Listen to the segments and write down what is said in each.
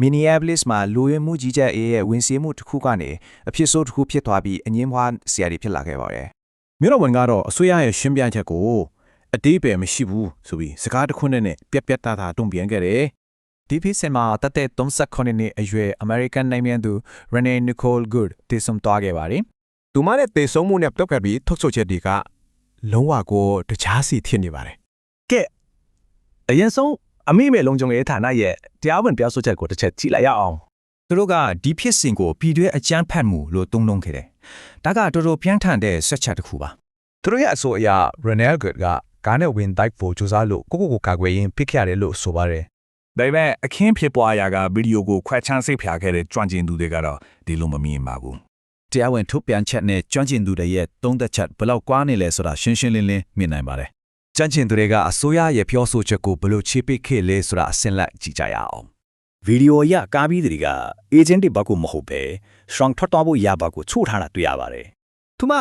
Minneapolis မှာလူဝင်မှုကြီးကြပ်ရေးရဲ့ဝင်စီမှုတစ်ခုကနေအဖြစ်ဆိုးတစ်ခုဖြစ်သွားပြီးအငင်းပွားဆရာတွေဖြစ်လာခဲ့ပါတယ်။ မြို့တော်ဝန်ကတော့အစိုးရရဲ့ရှင်းပြချက်ကိုအတိအပယ်မရှိဘူးဆိုပြီးစကားတစ်ခွန်းနဲ့ပြက်ပြက်သားသားတုံ့ပြန်ခဲ့တယ်။ ဒီဖြစ်စဉ်မှာတသက်38နှစ်အရွယ် American နိုင်ငံသူ Renee Nicole Good တည်ဆုံသွားခဲ့ပါတယ်။ သူမရဲ့တေဆုံးမှုနဲ့ပတ်သက်ပြီးထုတ်ဆိုချက်တွေကလုံးဝကိုတခြားစီဖြစ်နေပါတယ်။ကဲအရင်ဆုံးအမိမဲ့လုံးကြုံရေးဌာနရဲ့တရားဝင်ပြောဆိုချက်ကိုတစ်ချက်ကြည့်လိုက်ရအောင်သူတို့ကဒီဖြစ်စဉ်ကိုပြည်တွဲအကြမ်းဖက်မှုလို့သုံးနှုန်းခဲ့တယ်။ဒါကတော်တော်ပြင်းထန်တဲ့ဆက်ချက်တစ်ခုပါ။သူတို့ရဲ့အဆိုအရ Renee Good ကကားနဲ့ဝင်တိုက်ဖို့ကြိုးစားလို့ကိုကာကွယ်ရင်ဖြစ်ခဲ့ရတယ်လို့ဆိုပါတယ်။ဒါပေမဲ့အခင်းဖြစ်ပွားရာကဗီဒီယိုကိုခွဲခြမ်းစိတ်ဖြာခဲ့တဲ့ကျွမ်းကျင်သူတွေကတော့ဒီလိုမမြင်ပါဘူး။တရားဝင်ထုတ်ပြန်ချက်နဲ့ကျွမ်းကျင်သူတွေရဲ့သုံးသက်ချက်ဘယ်လောက်ကွာနေလဲဆိုတာရှင်းရှင်းလင်းလင်းမြင်နိုင်ပါတယ်။ကျွမ်းကျင်သူတွေကအစိုးရရဲ့ပြောဆိုချက်ကိုဘယ်လိုချေပခဲ့လဲဆိုတာအစင်းလက်ကြည့်ကြရအောင်။ဗီဒီယိုအရကားပြီးတွေကအေဂျင့်တွေဘက်ကိုမဟုတ်ပဲရှောင်းထွက်သွားဖို့ရဘက်ကိုချို့ထားတာတွေ့ရပါတယ်။သူမ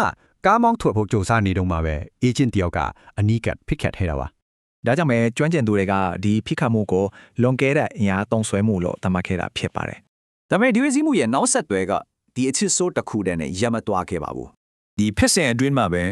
ကားမောင်းထွက်ဖို့ကြိုးစားနေတော့မှပဲအေဂျင့်တယောက်ကအနီးကပ်ဖိတ်ခတ်ထဲတာပါ။ဒါကြောင့်ပဲကျွမ်းကျင်သူတွေကဒီဖိခတ်မှုကိုလွန်ကဲတဲ့အင်အားသုံးဆွဲမှုလို့သတ်မှတ်ခဲ့တာဖြစ်ပါတယ်။ဒါပေမဲ့ဒီဝစီမှုရဲ့နောက်ဆက်တွဲကဒီအချစ်ဆိုးတစ်ခုတည်းနဲ့ရမသွားခဲ့ပါဘူး။ဒီဖြစ်စဉ်အတွင်းမှာပဲ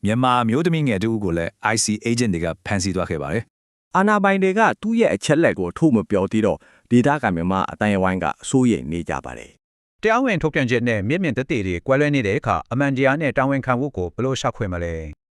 မြန်မာမျိုးသမီးငယ်တူကိုလည်း IC agent တွေကဖမ်းဆီးသွားခဲ့ပါတယ်။အာနာပိုင်တွေကသူ့ရဲ့အချက်လက်ကိုထုတ်မပြောသေးတော့ဒေတာကမြန်မာအတိုင်းအဝိုင်းကအစိုးရိမ်နေကြပါတယ်။တရားဝင်ထုတ်ပြန်ချက်နဲ့မြင့်မြင့်သက်သေတွေကွဲလွဲနေတဲ့အခါအမှန်တရားနဲ့တာဝန်ခံဖို့ကိုဘယ်လိုရှောက်ခွင့်မလဲ။